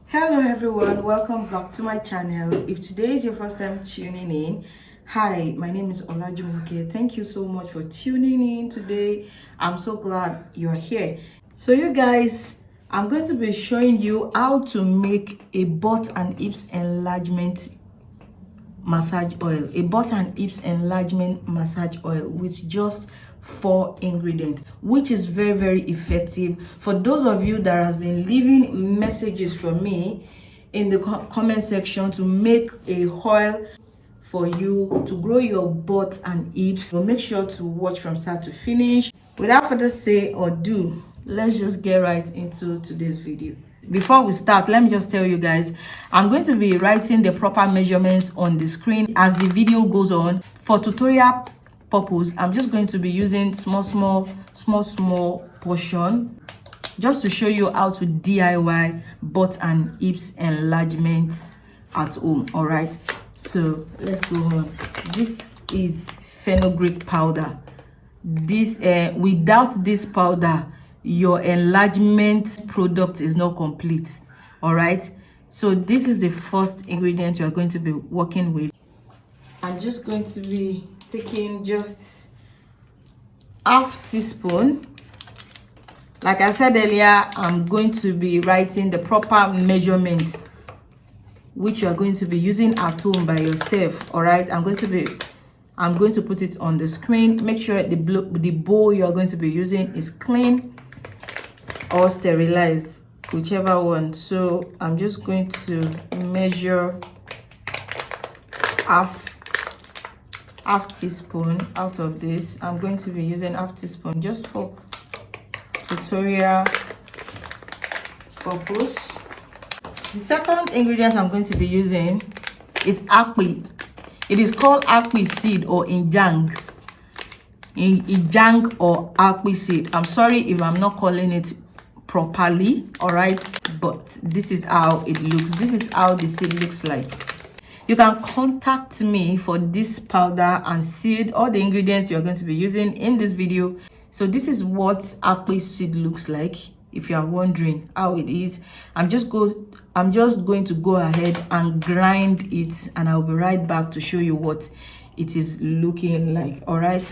Hello everyone, welcome back to my channel. If today is your first time tuning in, hi, my name is Enlargement. Thank you so much for tuning in today. I'm so glad you're here. So you guys, I'm going to be showing you how to make a butt and hips enlargement massage oil, a butt and hips enlargement massage oil with just 4 ingredients, which is very effective. For those of you that has been leaving messages for me in the comment section to make a oil for you to grow your butt and hips, so make sure to watch from start to finish. Without further say or do, let's just get right into today's video. Before we start, let me just tell you guys, I'm going to be writing the proper measurements on the screen as the video goes on. For tutorial purpose, I'm just going to be using small portion just to show you how to DIY butt and hips enlargement at home. All right, so let's go on. This is fenugreek powder. This without this powder, your enlargement product is not complete. All right, so this is the first ingredient you're going to be working with. I'm just going to be taking just half teaspoon. Like I said earlier, I'm going to be writing the proper measurements which you are going to be using at home by yourself. All right, I'm going to put it on the screen. Make sure the bowl you are going to be using is clean or sterilized, whichever one. So I'm just going to measure half teaspoon out of this. I'm going to be using half teaspoon just for tutorial purpose. The second ingredient I'm going to be using is Akpi. It is called Akpi seed or injang or Akpi seed. I'm sorry if I'm not calling it properly, all right, but this is how it looks. This is how the seed looks like. You can contact me for this powder and seed, all the ingredients you're going to be using in this video. So this is what Akpi seed looks like. If you are wondering how it is, I'm just going to go ahead and grind it, and I'll be right back to show you what it is looking like. All right,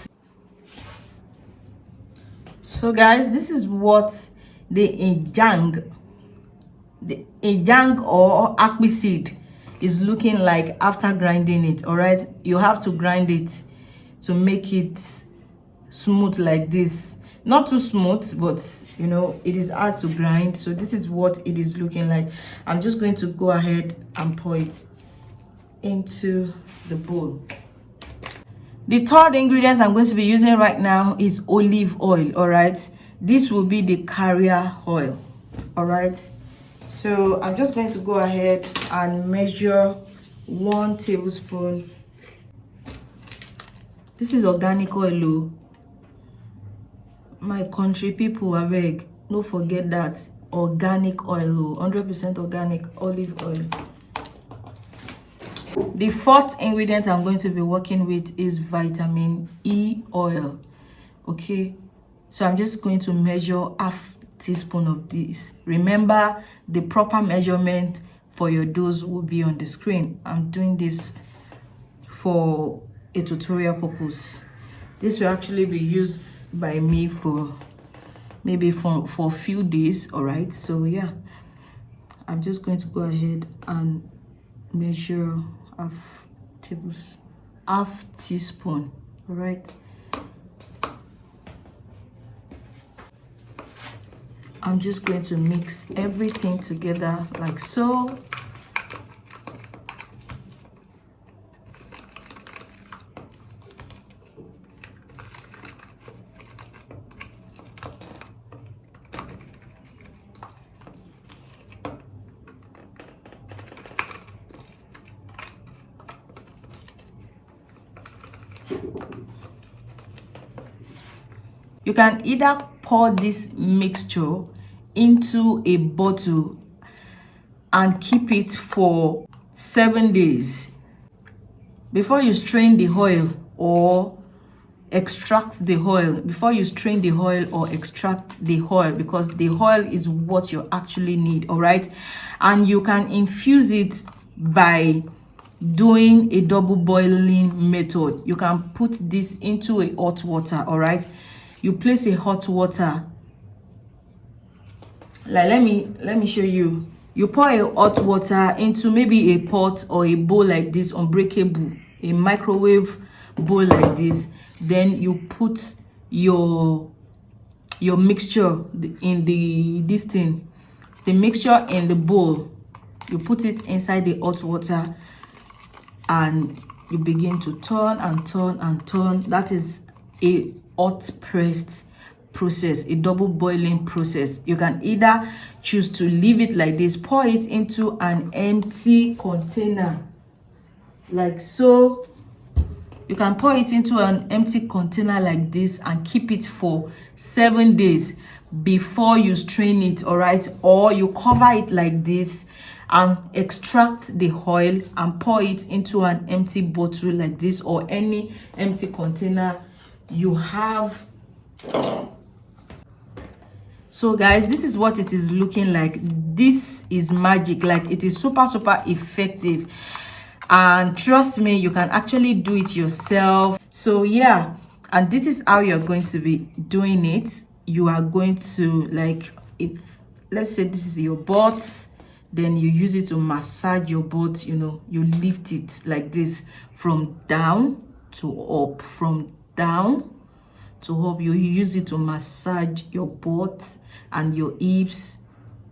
so guys, this is what the injang or Akpi seed is looking like after grinding it. All right, you have to grind it to make it smooth like this. Not too smooth, but you know, it is hard to grind. So this is what it is looking like. I'm just going to go ahead and pour it into the bowl. The third ingredient I'm going to be using right now is olive oil. All right, this will be the carrier oil. All right, so I'm just going to go ahead and measure 1 tablespoon. This is organic oil. My country people, I beg, don't forget that organic oil, 100% organic olive oil. The fourth ingredient I'm going to be working with is vitamin E oil. Okay, so I'm just going to measure half teaspoon of this. Remember, the proper measurement for your dose will be on the screen. I'm doing this for a tutorial purpose. This will actually be used by me for maybe for a few days. All right, so yeah, I'm just going to go ahead and measure half teaspoon. All right, I'm just going to mix everything together like so. You can either pour this mixture into a bottle and keep it for 7 days before you strain the oil, or extract the oil before you strain the oil or extract the oil, because the oil is what you actually need. All right, and you can infuse it by doing a double boiling method. You can put this into a hot water. All right, you place a hot water, like let me show you. You pour a hot water into maybe a pot or a bowl like this, unbreakable, a microwave bowl like this. Then you put your mixture in the mixture in the bowl. You put it inside the hot water and you begin to turn and turn and turn. That is a hot pressed process, a double boiling process. You can either choose to leave it like this, pour it into an empty container like so. You can pour it into an empty container like this and keep it for 7 days before you strain it. All right, or you cover it like this and extract the oil and pour it into an empty bottle like this, or any empty container you have. So guys, this is what it is looking like. This is magic. Like, it is super effective, and trust me, you can actually do it yourself. So yeah, and this is how you're going to be doing it. You are going to, like, if let's say this is your butt, then you use it to massage your butt. You know, you lift it like this from down to up, from down to up. You use it to massage your butt and your hips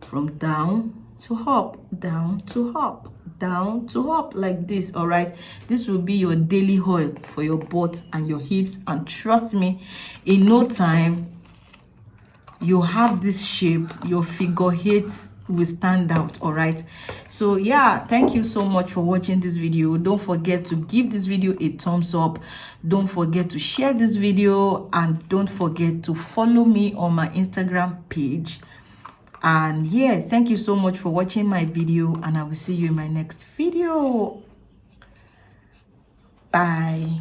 from down to up, down to up, down to up, like this. All right, this will be your daily oil for your butt and your hips, and trust me, in no time you have this shape. Your figure eight will stand out. All right, so yeah, thank you so much for watching this video. Don't forget to give this video a thumbs up. Don't forget to share this video, and don't forget to follow me on my Instagram page. And yeah, thank you so much for watching my video, and I will see you in my next video. Bye.